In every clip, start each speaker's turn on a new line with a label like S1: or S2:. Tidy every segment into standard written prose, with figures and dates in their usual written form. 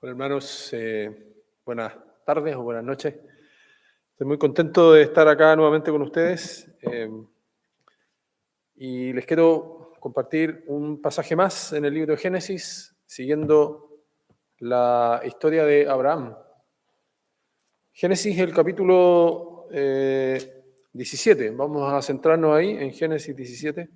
S1: Bueno, hermanos, buenas tardes o buenas noches. Estoy muy contento de estar acá nuevamente con ustedes y les quiero compartir un pasaje más en el libro de Génesis, siguiendo la historia de Abraham. Génesis, el capítulo 17. Vamos a centrarnos ahí en Génesis 17.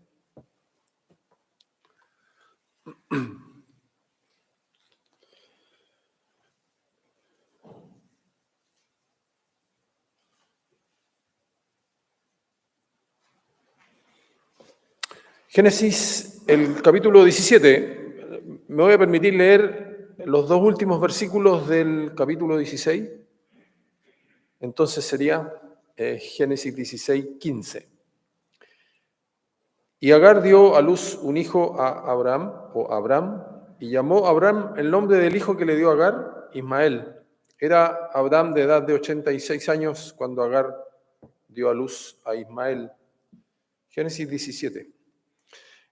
S1: Génesis, el capítulo 17. Me voy a permitir leer los dos últimos versículos del capítulo 16. Entonces sería Génesis 16, 15. Y Agar dio a luz un hijo a Abraham, y llamó a Abraham el nombre del hijo que le dio a Agar, Ismael. Era Abraham de edad de 86 años cuando Agar dio a luz a Ismael. Génesis 17.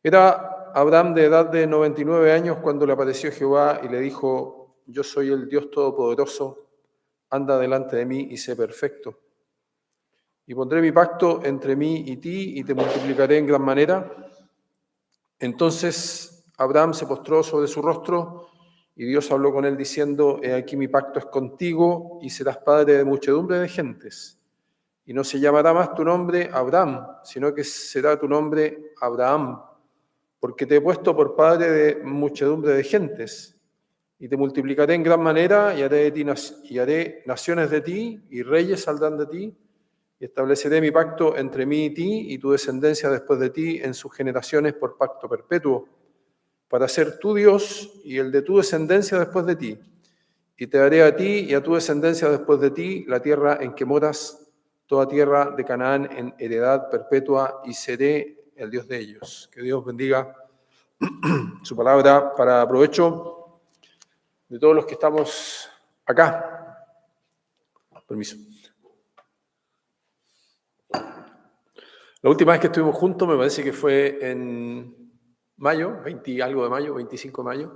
S1: Era Abraham de edad de 99 años cuando le apareció Jehová y le dijo: yo soy el Dios Todopoderoso, anda delante de mí y sé perfecto. Y pondré mi pacto entre mí y ti y te multiplicaré en gran manera. Entonces Abraham se postró sobre su rostro y Dios habló con él diciendo: he aquí mi pacto es contigo y serás padre de muchedumbre de gentes. Y no se llamará más tu nombre Abraham, sino que será tu nombre Abraham, porque te he puesto por padre de muchedumbre de gentes. Y te multiplicaré en gran manera y haré naciones de ti y reyes saldrán de ti. Y estableceré mi pacto entre mí y ti y tu descendencia después de ti en sus generaciones por pacto perpetuo, para ser tu Dios y el de tu descendencia después de ti. Y te daré a ti y a tu descendencia después de ti la tierra en que moras, toda tierra de Canaán en heredad perpetua, y seré el Dios de ellos. Que Dios bendiga su palabra para provecho de todos los que estamos acá. Permiso. La última vez que estuvimos juntos me parece que fue en mayo, 20 algo de mayo, 25 de mayo,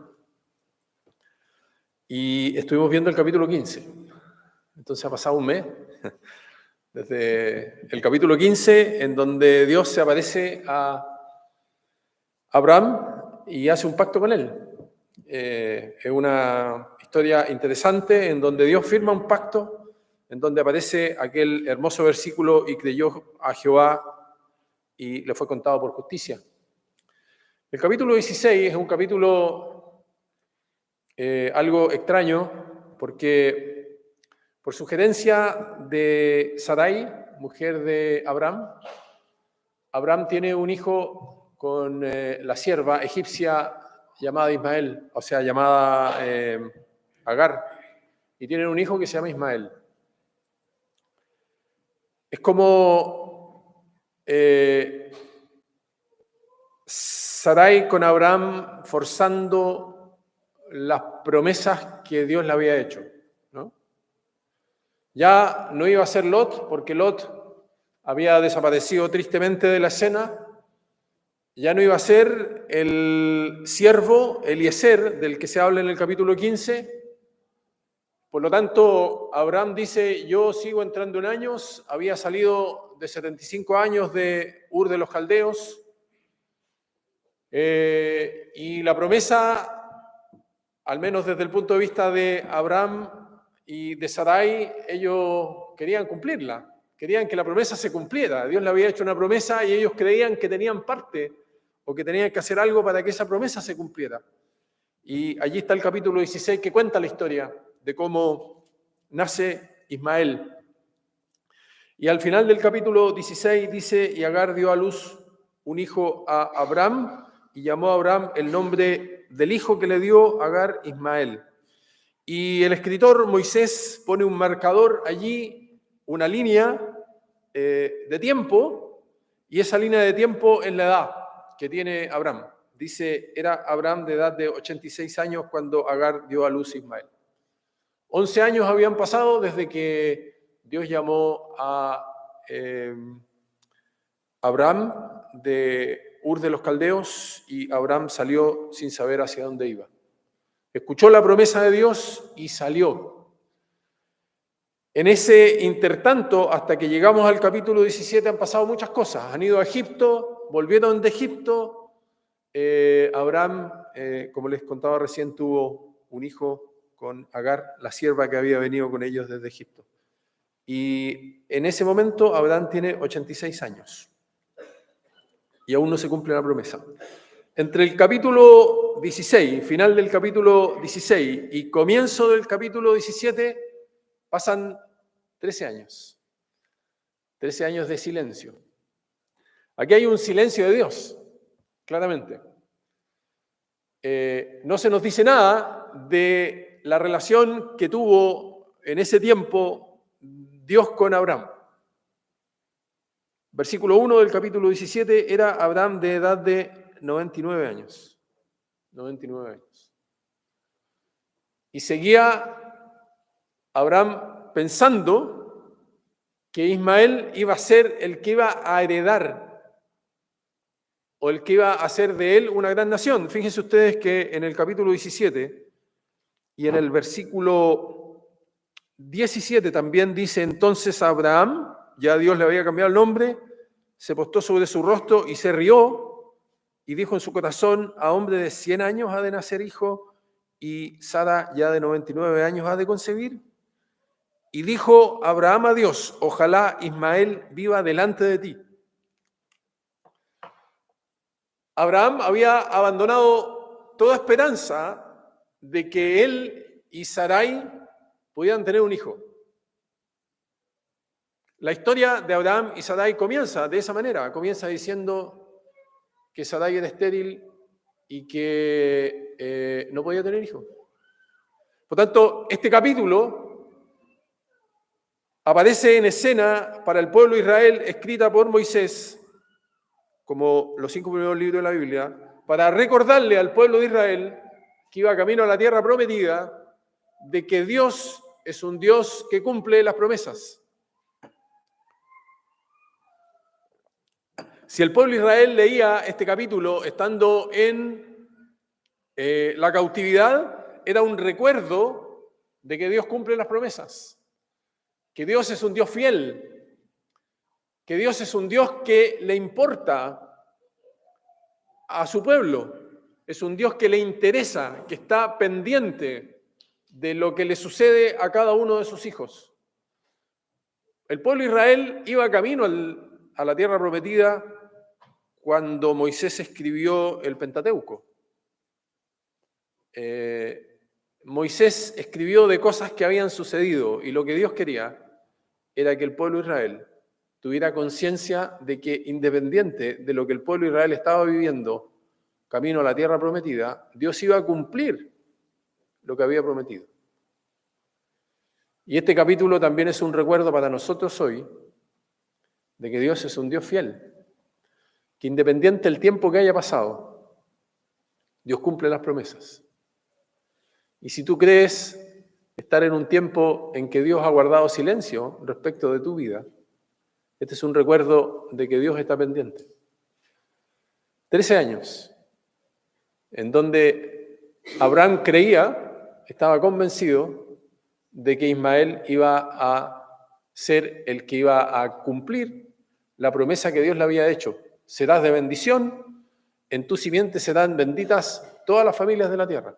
S1: y estuvimos viendo el capítulo 15. Entonces ha pasado un mes desde el capítulo 15, en donde Dios se aparece a Abraham y hace un pacto con él. Es una historia interesante en donde Dios firma un pacto, en donde aparece aquel hermoso versículo: y creyó a Jehová y le fue contado por justicia. El capítulo 16 es un capítulo algo extraño, porque por sugerencia de Sarai, mujer de Abraham, Abraham tiene un hijo con la sierva egipcia llamada Ismael, o sea, llamada Agar, y tienen un hijo que se llama Ismael. Es como Sarai con Abraham forzando las promesas que Dios le había hecho, ¿no? Ya no iba a ser Lot, porque Lot había desaparecido tristemente de la escena. Ya no iba a ser el siervo Eliezer, del que se habla en el capítulo 15. Por lo tanto, Abraham dice: yo sigo entrando en años, había salido de 75 años de Ur de los Caldeos, y la promesa, al menos desde el punto de vista de Abraham y de Sarai, ellos querían cumplirla, querían que la promesa se cumpliera. Dios le había hecho una promesa y ellos creían que tenían parte o que tenían que hacer algo para que esa promesa se cumpliera. Y allí está el capítulo 16 que cuenta la historia de cómo nace Ismael. Y al final del capítulo 16 dice: y Agar dio a luz un hijo a Abraham, y llamó a Abraham el nombre del hijo que le dio Agar, Ismael. Y el escritor Moisés pone un marcador allí, una línea de tiempo, y esa línea de tiempo es la edad que tiene Abraham. Dice: era Abraham de edad de 86 años cuando Agar dio a luz a Ismael. 11 años habían pasado desde que Dios llamó a Abraham de Ur de los Caldeos, y Abraham salió sin saber hacia dónde iba. escuchó la promesa de Dios y salió. En ese intertanto, hasta que llegamos al capítulo 17, han pasado muchas cosas. Han ido a Egipto, volvieron de Egipto. Abraham, como les contaba recién, tuvo un hijo con Agar, la sierva que había venido con ellos desde Egipto. Y en ese momento Abraham tiene 86 años y aún no se cumple la promesa. Entre el capítulo 16, final del capítulo 16 y comienzo del capítulo 17, pasan 13 años. 13 años de silencio. Aquí hay un silencio de Dios, claramente. No se nos dice nada de la relación que tuvo en ese tiempo Dios con Abraham. Versículo 1 del capítulo 17, era Abraham de edad de 99 años. 99 años. Y seguía Abraham pensando que Ismael iba a ser el que iba a heredar o el que iba a hacer de él una gran nación. Fíjense ustedes que en el capítulo 17 y en el versículo 17 también dice: entonces Abraham, ya Dios le había cambiado el nombre, se postró sobre su rostro y se rió y dijo en su corazón: a hombre de 100 años ha de nacer hijo y Sara ya de 99 años ha de concebir. Y dijo Abraham a Dios: ojalá Ismael viva delante de ti. Abraham había abandonado toda esperanza de que él y Sarai pudieran tener un hijo. La historia de Abraham y Sarai comienza de esa manera, comienza diciendo que Sarai era estéril y que no podía tener hijos. Por tanto, este capítulo aparece en escena para el pueblo de Israel, escrita por Moisés, como los 5 primeros libros de la Biblia, para recordarle al pueblo de Israel que iba camino a la tierra prometida, de que Dios es un Dios que cumple las promesas. Si el pueblo de Israel leía este capítulo estando en la cautividad, era un recuerdo de que Dios cumple las promesas, que Dios es un Dios fiel, que Dios es un Dios que le importa a su pueblo, es un Dios que le interesa, que está pendiente de lo que le sucede a cada uno de sus hijos. El pueblo de Israel iba camino a la tierra prometida cuando Moisés escribió el Pentateuco. Moisés escribió de cosas que habían sucedido y lo que Dios quería era que el pueblo de Israel tuviera conciencia de que, independiente de lo que el pueblo de Israel estaba viviendo camino a la tierra prometida, Dios iba a cumplir lo que había prometido. Y este capítulo también es un recuerdo para nosotros hoy de que Dios es un Dios fiel, que independiente del tiempo que haya pasado, Dios cumple las promesas. Y si tú crees estar en un tiempo en que Dios ha guardado silencio respecto de tu vida, este es un recuerdo de que Dios está pendiente. 13 años, en donde Abraham creía, estaba convencido de que Ismael iba a ser el que iba a cumplir la promesa que Dios le había hecho. Serás de bendición, en tu simiente serán benditas todas las familias de la tierra.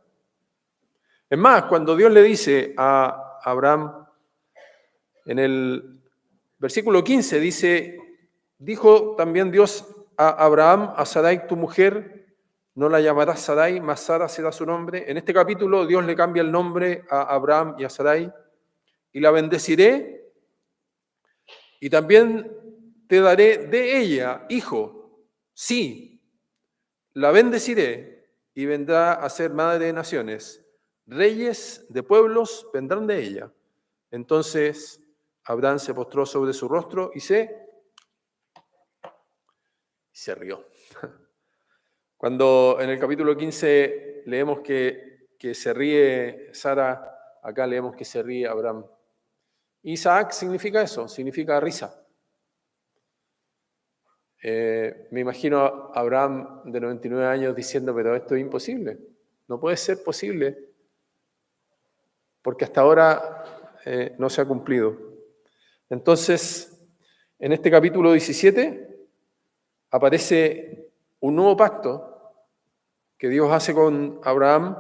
S1: Es más, cuando Dios le dice a Abraham, en el versículo 15 dice: dijo también Dios a Abraham: a Sarai tu mujer no la llamarás Sarai, mas Sara será su nombre. En este capítulo Dios le cambia el nombre a Abraham y a Sarai: y la bendeciré y también te daré de ella hijo. Sí, la bendeciré y vendrá a ser madre de naciones. Reyes de pueblos vendrán de ella. Entonces Abraham se postró sobre su rostro y se rió. Cuando en el capítulo 15 leemos que se ríe Sara, acá leemos que se ríe Abraham. Isaac significa eso, significa risa. Me imagino a Abraham de 99 años diciendo: pero esto es imposible, no puede ser posible porque hasta ahora no se ha cumplido. Entonces, en este capítulo 17 aparece un nuevo pacto que Dios hace con Abraham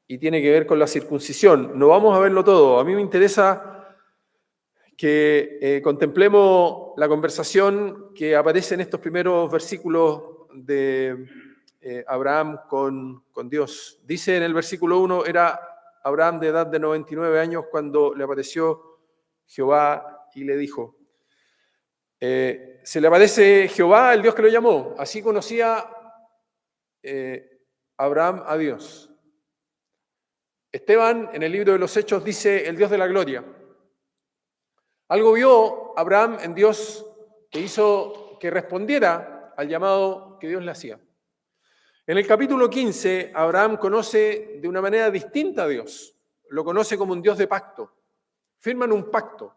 S1: y tiene que ver con la circuncisión. No vamos a verlo todo. A mí me interesa que contemplemos la conversación que aparece en estos primeros versículos de Abraham con Dios. Dice en el versículo 1, era Abraham de edad de 99 años cuando le apareció Jehová y le dijo. Se le aparece Jehová, el Dios que lo llamó. Así conocía Abraham a Dios. Esteban, en el libro de los Hechos, dice el Dios de la gloria. Algo vio Abraham en Dios que hizo que respondiera al llamado que Dios le hacía. En el capítulo 15, Abraham conoce de una manera distinta a Dios. Lo conoce como un Dios de pacto. Firman un pacto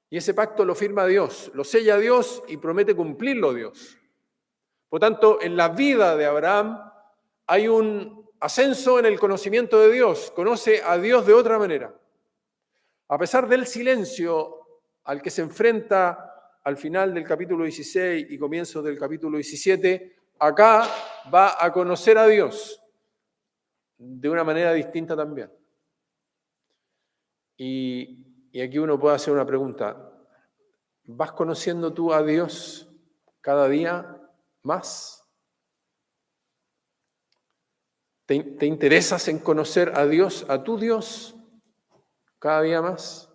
S1: y ese pacto lo firma Dios, lo sella Dios y promete cumplirlo Dios. Por tanto, en la vida de Abraham hay un ascenso en el conocimiento de Dios, conoce a Dios de otra manera. A pesar del silencio al que se enfrenta al final del capítulo 16 y comienzo del capítulo 17, acá va a conocer a Dios de una manera distinta también. Y aquí uno puede hacer una pregunta. ¿Vas conociendo tú a Dios cada día más? ¿Te interesas en conocer a Dios, a tu Dios, cada día más?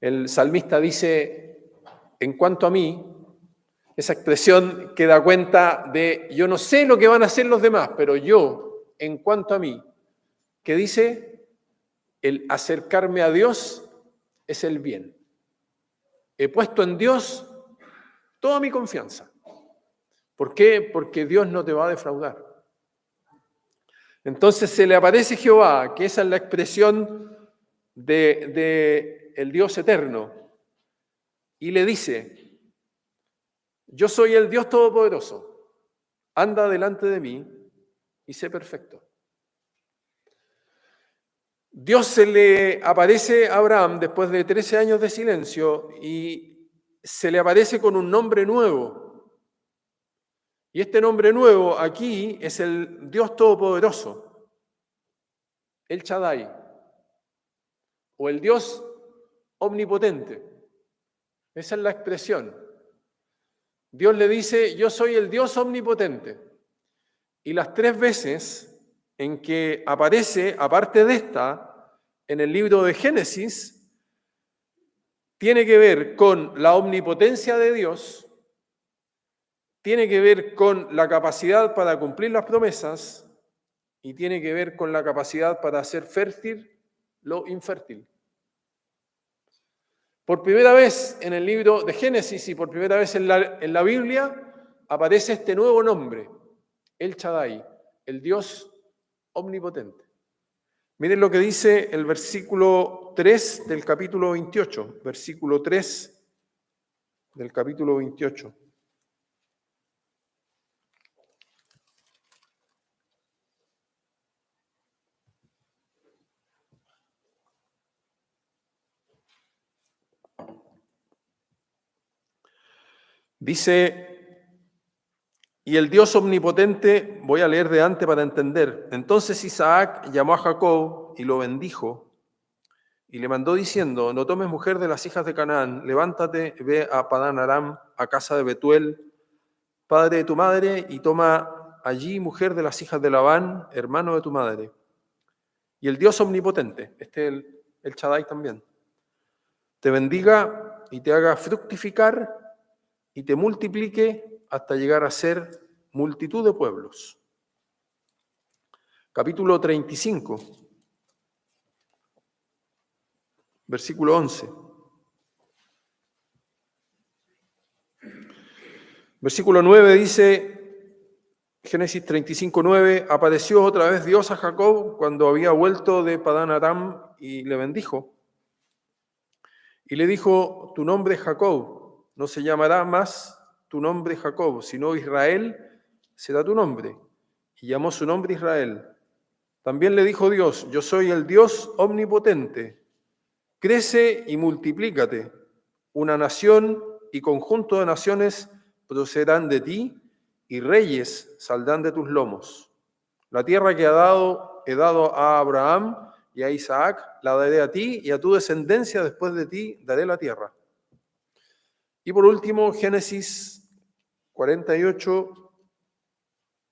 S1: El salmista dice, en cuanto a mí, esa expresión que da cuenta de yo no sé lo que van a hacer los demás, pero yo, en cuanto a mí, que dice, el acercarme a Dios es el bien. He puesto en Dios toda mi confianza. ¿Por qué? Porque Dios no te va a defraudar. Entonces se le aparece Jehová, que esa es la expresión de el Dios eterno, y le dice, yo soy el Dios Todopoderoso, anda delante de mí y sé perfecto. Dios se le aparece a Abraham después de 13 años de silencio y se le aparece con un nombre nuevo. Y este nombre nuevo aquí es el Dios Todopoderoso, el Shaddai, o el Dios Omnipotente. Esa es la expresión. Dios le dice, yo soy el Dios Omnipotente. Y las 3 veces en que aparece, aparte de esta, en el libro de Génesis, tiene que ver con la omnipotencia de Dios, tiene que ver con la capacidad para cumplir las promesas y tiene que ver con la capacidad para hacer fértil lo infértil. Por primera vez en el libro de Génesis y por primera vez en la Biblia aparece este nuevo nombre, el Shaddai, el Dios omnipotente. Miren lo que dice el versículo 3 del capítulo 28, versículo 3 del capítulo 28. Dice, y el Dios omnipotente, voy a leer de antes para entender. Entonces Isaac llamó a Jacob y lo bendijo y le mandó diciendo, no tomes mujer de las hijas de Canaán, levántate, ve a Padán Aram, a casa de Betuel, padre de tu madre, y toma allí mujer de las hijas de Labán, hermano de tu madre. Y el Dios omnipotente, el Shaddai también, te bendiga y te haga fructificar y te multiplique hasta llegar a ser multitud de pueblos. Capítulo 35, versículo 11. Versículo 9 dice, Génesis 35, 9, apareció otra vez Dios a Jacob cuando había vuelto de Padán Aram y le bendijo. Y le dijo, tu nombre es Jacob, no se llamará más tu nombre Jacob, sino Israel será tu nombre. Y llamó su nombre Israel. También le dijo Dios, yo soy el Dios omnipotente. Crece y multiplícate. Una nación y conjunto de naciones procederán de ti y reyes saldrán de tus lomos. La tierra que he dado a Abraham y a Isaac, la daré a ti y a tu descendencia después de ti daré la tierra. Y por último, Génesis 48,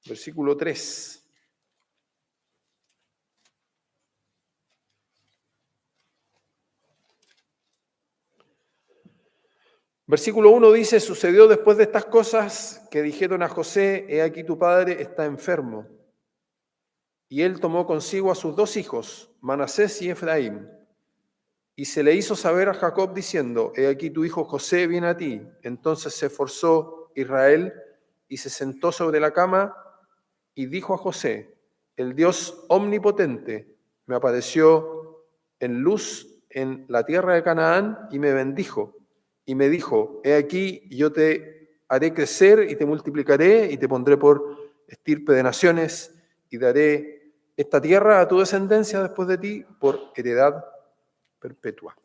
S1: versículo 3. Versículo 1 dice, sucedió después de estas cosas que dijeron a José, he aquí tu padre está enfermo. Y él tomó consigo a sus 2 hijos, Manasés y Efraín, y se le hizo saber a Jacob diciendo, he aquí tu hijo José viene a ti. Entonces se esforzó Israel y se sentó sobre la cama y dijo a José, el Dios omnipotente me apareció en luz en la tierra de Canaán y me bendijo. Y me dijo, he aquí, yo te haré crecer y te multiplicaré y te pondré por estirpe de naciones y daré esta tierra a tu descendencia después de ti por heredad perpetua.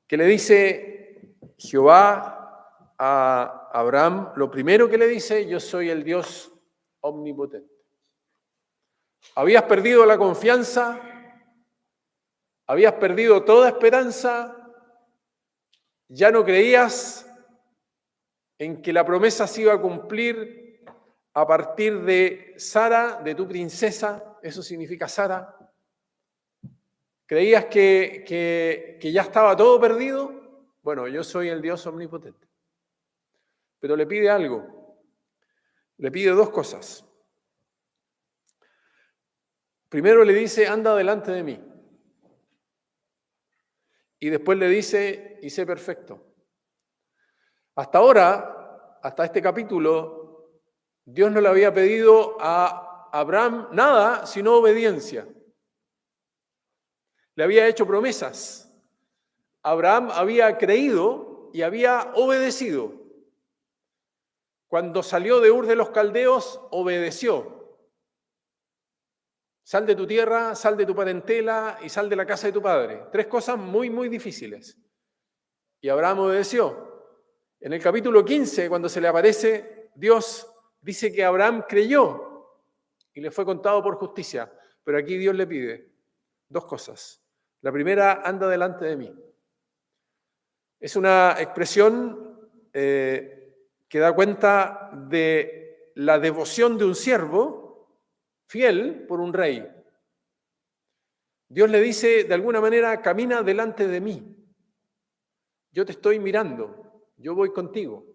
S1: ¿Qué le dice Jehová a Abraham? Lo primero que le dice, yo soy el Dios omnipotente. Habías perdido la confianza, habías perdido toda esperanza, ya no creías en que la promesa se iba a cumplir a partir de Sara, de tu princesa, eso significa Sara. ¿Creías que ya estaba todo perdido? Bueno, yo soy el Dios omnipotente. Pero le pide algo, le pide 2 cosas. Primero le dice, anda delante de mí. Y después le dice, y sé perfecto. Hasta ahora, hasta este capítulo, Dios no le había pedido a Abraham nada sino obediencia. Le había hecho promesas. Abraham había creído y había obedecido. Cuando salió de Ur de los Caldeos, obedeció. Sal de tu tierra, sal de tu parentela y sal de la casa de tu padre. 3 cosas muy, muy difíciles. Y Abraham obedeció. En el capítulo 15, cuando se le aparece, Dios dice que Abraham creyó y le fue contado por justicia. Pero aquí Dios le pide 2 cosas. La primera, anda delante de mí. Es una expresión que da cuenta de la devoción de un siervo fiel por un rey. Dios le dice de alguna manera, camina delante de mí. Yo te estoy mirando, yo voy contigo.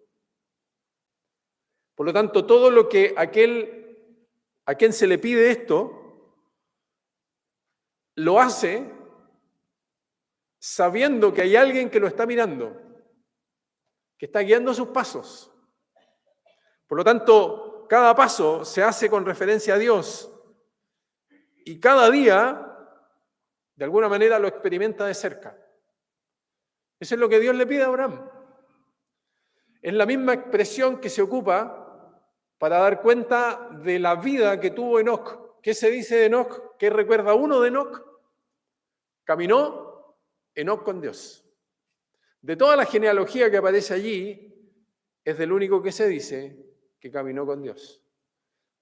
S1: Por lo tanto, todo lo que a quien se le pide esto, lo hace sabiendo que hay alguien que lo está mirando, que está guiando sus pasos. Por lo tanto, cada paso se hace con referencia a Dios y cada día, de alguna manera, lo experimenta de cerca. Eso es lo que Dios le pide a Abraham. Es la misma expresión que se ocupa para dar cuenta de la vida que tuvo Enoc. ¿Qué se dice de Enoc? ¿Qué recuerda uno de Enoc? Caminó Enoc con Dios. De toda la genealogía que aparece allí, es del único que se dice que caminó con Dios.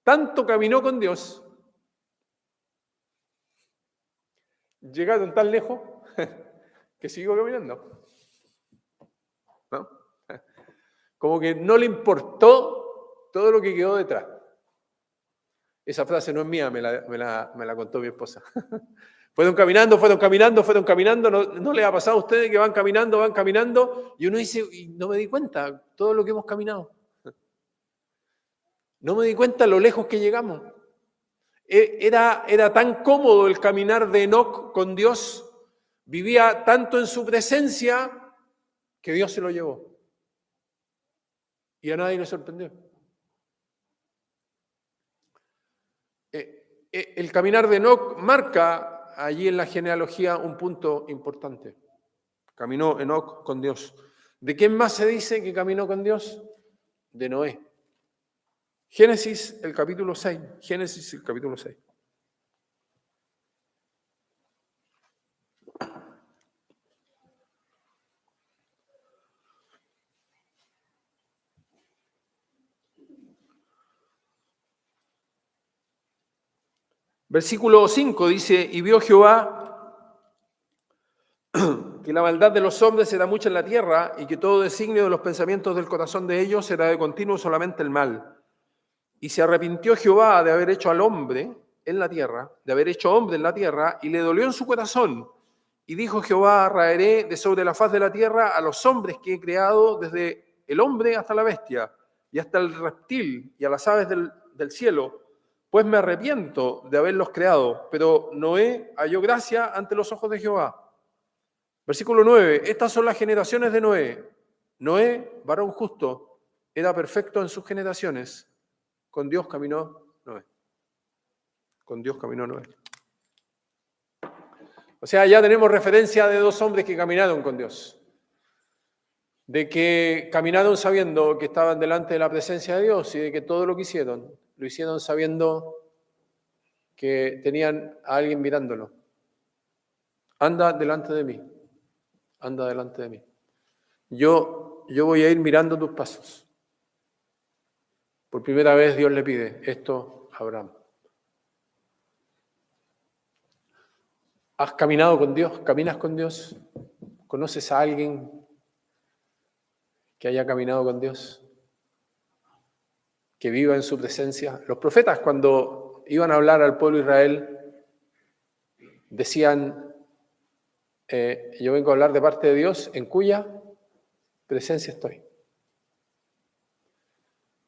S1: Tanto caminó con Dios, llegaron tan lejos que siguió caminando. ¿No? Como que no le importó todo lo que quedó detrás. Esa frase no es mía, me la contó mi esposa. Fueron caminando, ¿no les ha pasado a ustedes que van caminando? Y uno dice, y no me di cuenta todo lo que hemos caminado. No me di cuenta lo lejos que llegamos. Era tan cómodo el caminar de Enoc con Dios, vivía tanto en su presencia, que Dios se lo llevó. Y a nadie le sorprendió. El caminar de Enoc marca allí en la genealogía un punto importante. Caminó Enoc con Dios. ¿De quién más se dice que caminó con Dios? De Noé. Génesis, el capítulo 6. Génesis, el capítulo 6. Versículo 5 dice, y vio Jehová que la maldad de los hombres era mucha en la tierra y que todo designio de los pensamientos del corazón de ellos era de continuo solamente el mal. Y se arrepintió Jehová de haber hecho al hombre en la tierra, de haber hecho hombre en la tierra, y le dolió en su corazón. Y dijo Jehová, raeré de sobre la faz de la tierra a los hombres que he creado, desde el hombre hasta la bestia, y hasta el reptil, y a las aves del cielo, pues me arrepiento de haberlos creado. Pero Noé halló gracia ante los ojos de Jehová. Versículo 9, estas son las generaciones de Noé. Noé, varón justo, era perfecto en sus generaciones. Con Dios caminó Noé. Con Dios caminó Noé. O sea, ya tenemos referencia de dos hombres que caminaron con Dios. De que caminaron sabiendo que estaban delante de la presencia de Dios y de que todo lo que hicieron, lo hicieron sabiendo que tenían a alguien mirándolo. Anda delante de mí. Anda delante de mí. Yo voy a ir mirando tus pasos. Por primera vez Dios le pide esto a Abraham. ¿Has caminado con Dios? ¿Caminas con Dios? ¿Conoces a alguien que haya caminado con Dios? Que viva en su presencia. Los profetas, cuando iban a hablar al pueblo de Israel, decían, yo vengo a hablar de parte de Dios, en cuya presencia estoy.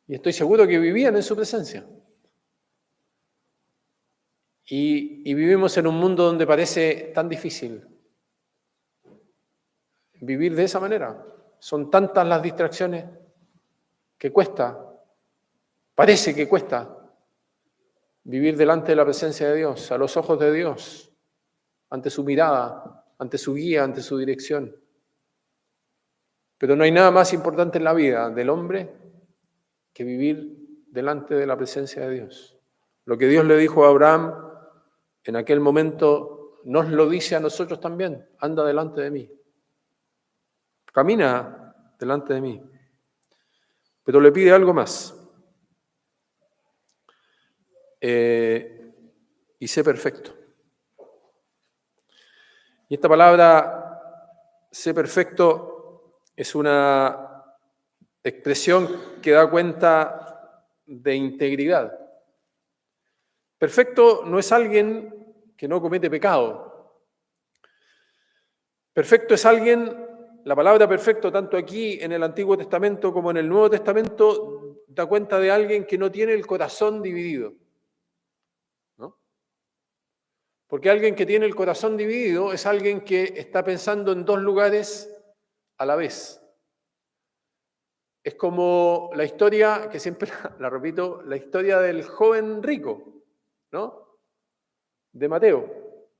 S1: Y estoy seguro que vivían en su presencia. Y vivimos en un mundo donde parece tan difícil vivir de esa manera. Son tantas las distracciones que cuesta, parece que cuesta vivir delante de la presencia de Dios, a los ojos de Dios, ante su mirada, ante su guía, ante su dirección. Pero no hay nada más importante en la vida del hombre que vivir delante de la presencia de Dios. Lo que Dios le dijo a Abraham en aquel momento nos lo dice a nosotros también. Anda delante de mí. Camina delante de mí. Pero le pide algo más. Y sé perfecto. Y esta palabra, sé perfecto, es una expresión que da cuenta de integridad. Perfecto no es alguien que no comete pecado. Perfecto es alguien, la palabra perfecto, tanto aquí en el Antiguo Testamento como en el Nuevo Testamento, da cuenta de alguien que no tiene el corazón dividido. ¿No? Porque alguien que tiene el corazón dividido es alguien que está pensando en dos lugares a la vez. Es como la historia, que siempre la repito, la historia del joven rico, ¿no? De Mateo.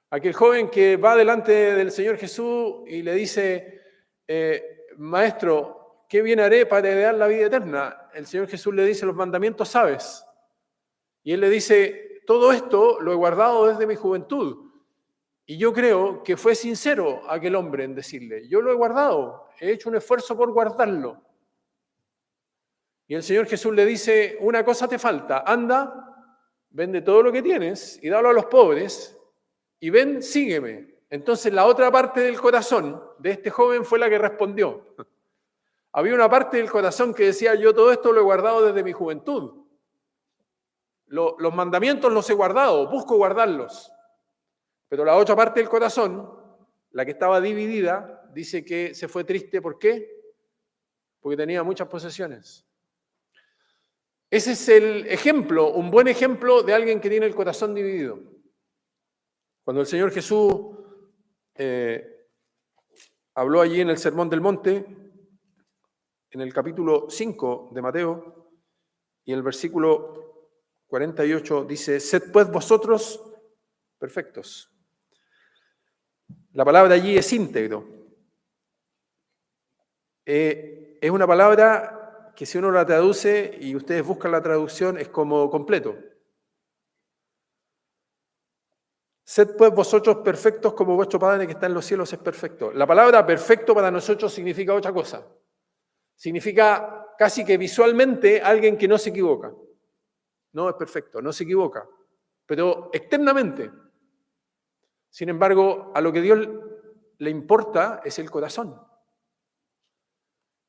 S1: Aquel joven que va delante del Señor Jesús y le dice, Maestro, ¿qué bien haré para heredar la vida eterna? El Señor Jesús le dice, los mandamientos sabes. Y él le dice, todo esto lo he guardado desde mi juventud. Y yo creo que fue sincero aquel hombre en decirle, yo lo he guardado, he hecho un esfuerzo por guardarlo. Y el Señor Jesús le dice, una cosa te falta, anda, vende todo lo que tienes y dalo a los pobres y ven, sígueme. Entonces la otra parte del corazón de este joven fue la que respondió. Había una parte del corazón que decía, yo todo esto lo he guardado desde mi juventud. Los mandamientos los he guardado, busco guardarlos. Pero la otra parte del corazón, la que estaba dividida, dice que se fue triste. ¿Por qué? Porque tenía muchas posesiones. Ese es el ejemplo, un buen ejemplo de alguien que tiene el corazón dividido. Cuando el Señor Jesús habló allí en el Sermón del Monte, en el capítulo 5 de Mateo, y el versículo 48 dice, sed pues vosotros perfectos. La palabra allí es íntegro. Es una palabra que si uno la traduce y ustedes buscan la traducción es como completo. Sed pues vosotros perfectos como vuestro Padre que está en los cielos es perfecto. La palabra perfecto para nosotros significa otra cosa. Significa casi que visualmente alguien que no se equivoca. No es perfecto, no se equivoca, pero externamente. Sin embargo, a lo que Dios le importa es el corazón.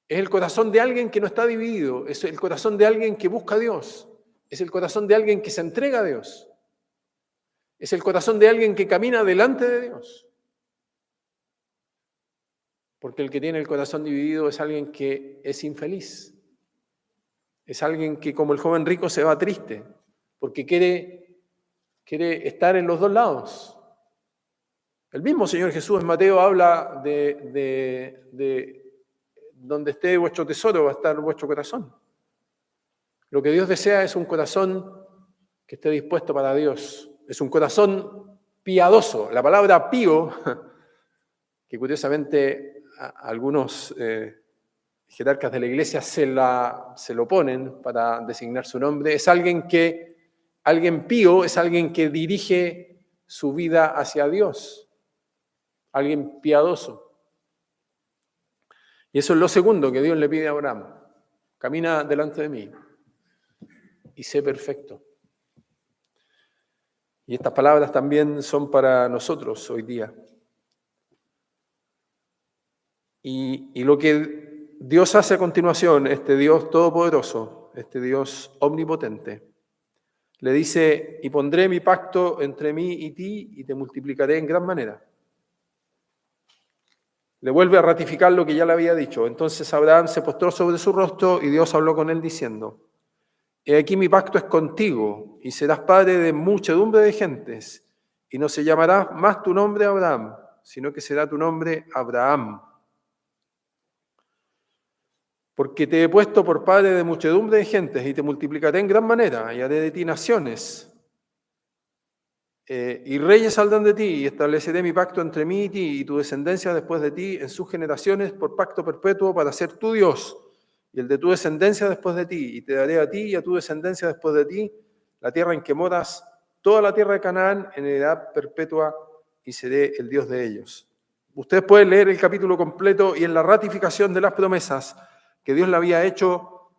S1: Es el corazón de alguien que no está dividido, es el corazón de alguien que busca a Dios, es el corazón de alguien que se entrega a Dios, es el corazón de alguien que camina delante de Dios. Porque el que tiene el corazón dividido es alguien que es infeliz, es alguien que como el joven rico se va triste, porque quiere estar en los dos lados. El mismo Señor Jesús en Mateo habla de donde esté vuestro tesoro va a estar vuestro corazón. Lo que Dios desea es un corazón que esté dispuesto para Dios. Es un corazón piadoso. La palabra pío, que curiosamente algunos jerarcas de la iglesia se lo ponen para designar su nombre, es alguien pío es alguien que dirige su vida hacia Dios. Alguien piadoso. Y eso es lo segundo que Dios le pide a Abraham. Camina delante de mí y sé perfecto. Y estas palabras también son para nosotros hoy día. Y lo que Dios hace a continuación, este Dios todopoderoso, este Dios omnipotente, le dice, y pondré mi pacto entre mí y ti y te multiplicaré en gran manera. Le vuelve a ratificar lo que ya le había dicho. Entonces Abraham se postró sobre su rostro y Dios habló con él diciendo, he aquí mi pacto es contigo y serás padre de muchedumbre de gentes y no se llamará más tu nombre Abraham, sino que será tu nombre Abraham. Porque te he puesto por padre de muchedumbre de gentes y te multiplicaré en gran manera y haré de ti naciones. Y reyes saldrán de ti y estableceré mi pacto entre mí y ti y tu descendencia después de ti en sus generaciones por pacto perpetuo para ser tu Dios y el de tu descendencia después de ti. Y te daré a ti y a tu descendencia después de ti la tierra en que moras, toda la tierra de Canaán en heredad perpetua y seré el Dios de ellos. Ustedes pueden leer el capítulo completo y en la ratificación de las promesas que Dios le había hecho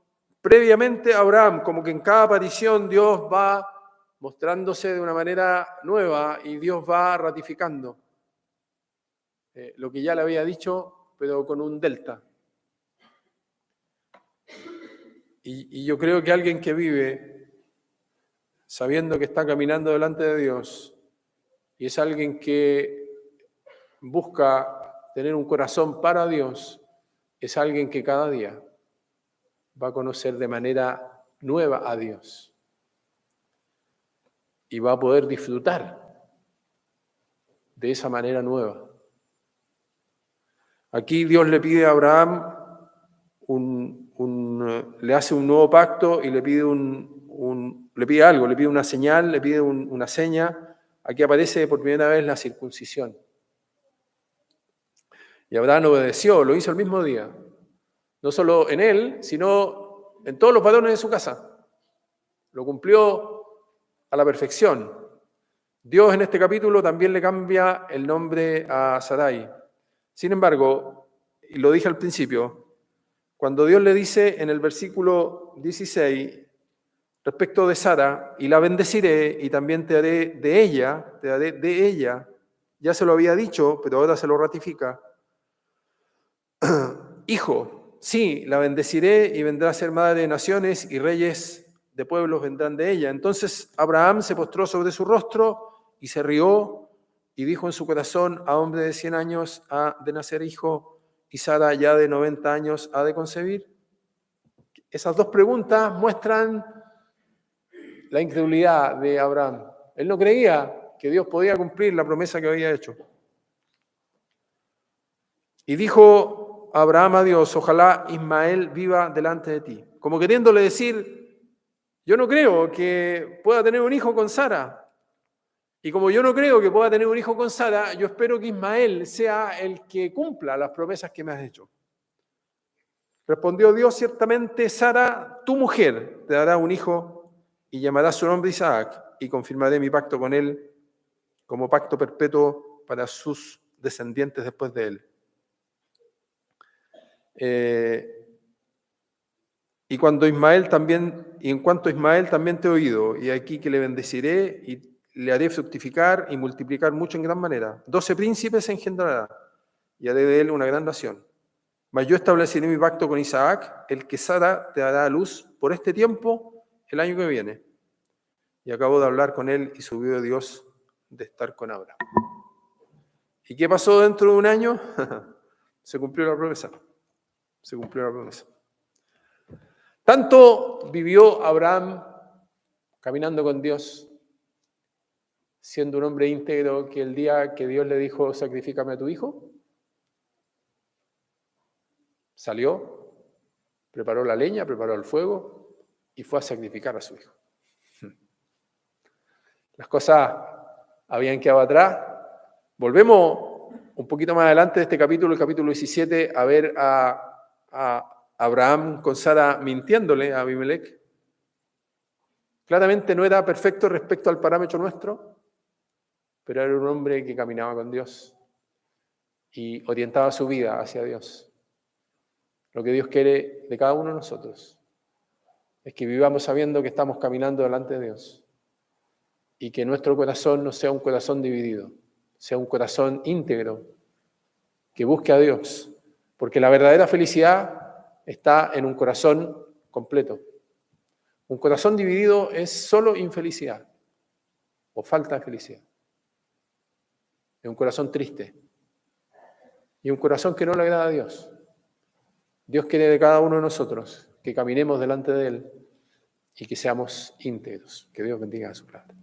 S1: previamente a Abraham, como que en cada aparición Dios va mostrándose de una manera nueva y Dios va ratificando lo que ya le había dicho, pero con un delta. Y yo creo que alguien que vive sabiendo que está caminando delante de Dios y es alguien que busca tener un corazón para Dios, es alguien que cada día va a conocer de manera nueva a Dios y va a poder disfrutar de esa manera nueva. Aquí Dios le pide a Abraham le hace un nuevo pacto y le pide le pide algo, le pide una señal, le pide una seña. Aquí aparece por primera vez la circuncisión. Y Abraham obedeció, lo hizo el mismo día. No solo en él, sino en todos los varones de su casa. Lo cumplió a la perfección. Dios en este capítulo también le cambia el nombre a Sarai. Sin embargo, y lo dije al principio, cuando Dios le dice en el versículo 16, respecto de Sara, y la bendeciré y también te daré de ella, ya se lo había dicho, pero ahora se lo ratifica. Hijo, sí, la bendeciré y vendrá a ser madre de naciones y reyes de pueblos vendrán de ella. Entonces Abraham se postró sobre su rostro y se rió y dijo en su corazón, a hombre de 100 años ha de nacer hijo y Sara ya de 90 años ha de concebir. Esas dos preguntas muestran la incredulidad de Abraham. Él no creía que Dios podía cumplir la promesa que había hecho. Y dijo Abraham a Dios, ojalá Ismael viva delante de ti. Como queriéndole decir, yo no creo que pueda tener un hijo con Sara. Y como yo no creo que pueda tener un hijo con Sara, yo espero que Ismael sea el que cumpla las promesas que me has hecho. Respondió Dios: ciertamente Sara, tu mujer, te dará un hijo y llamará su nombre Isaac, y confirmaré mi pacto con él como pacto perpetuo para sus descendientes después de él. Y en cuanto a Ismael también te he oído, y aquí que le bendeciré y le haré fructificar y multiplicar mucho en gran manera. 12 príncipes engendrará, y haré de él una gran nación. Mas yo estableceré mi pacto con Isaac, el que Sara te dará a luz por este tiempo, el año que viene. Y acabó de hablar con él, y subió Dios de estar con Abraham. ¿Y qué pasó dentro de un año? Se cumplió la promesa. Se cumplió la promesa. Tanto vivió Abraham caminando con Dios, siendo un hombre íntegro, que el día que Dios le dijo: sacrifícame a tu hijo, salió, preparó la leña, preparó el fuego y fue a sacrificar a su hijo. Las cosas habían quedado atrás. Volvemos un poquito más adelante de este capítulo, el capítulo 17, a ver a Abraham con Sara mintiéndole a Abimelech. Claramente no era perfecto respecto al parámetro nuestro, pero era un hombre que caminaba con Dios y orientaba su vida hacia Dios. Lo que Dios quiere de cada uno de nosotros es que vivamos sabiendo que estamos caminando delante de Dios y que nuestro corazón no sea un corazón dividido, sea un corazón íntegro, que busque a Dios, porque la verdadera felicidad está en un corazón completo. Un corazón dividido es solo infelicidad o falta de felicidad. Es un corazón triste y un corazón que no le agrada a Dios. Dios quiere de cada uno de nosotros que caminemos delante de Él y que seamos íntegros. Que Dios bendiga a su palabra.